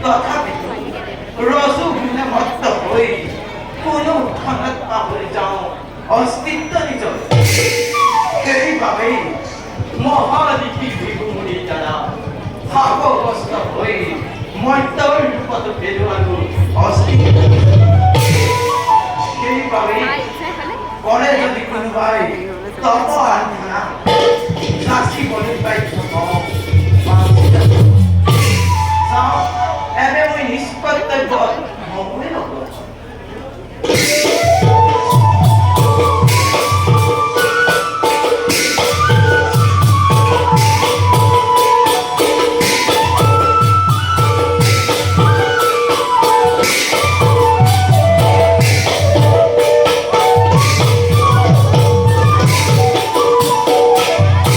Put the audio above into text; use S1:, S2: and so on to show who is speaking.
S1: তথাপি ৰজু গুণে মত্ত হৈ কোনো উত্থানত পাহৰি যাওঁ অস্তিত্ব নিজৰ সেইবাবেই মহাদিশী ভিগুমুনি দ্বাৰা ভাৱগ্ৰস্ত হৈ মৰ্ত্যৰ ৰূপত পেলোৱালো অস্তিত্ব সেইবাবেই কৰে যদি কোনোবাই তপ আৰাধনা নাচিবলৈ বাধ্য হওঁ চাওঁ এনে মই নিষ্কৰ্তব্য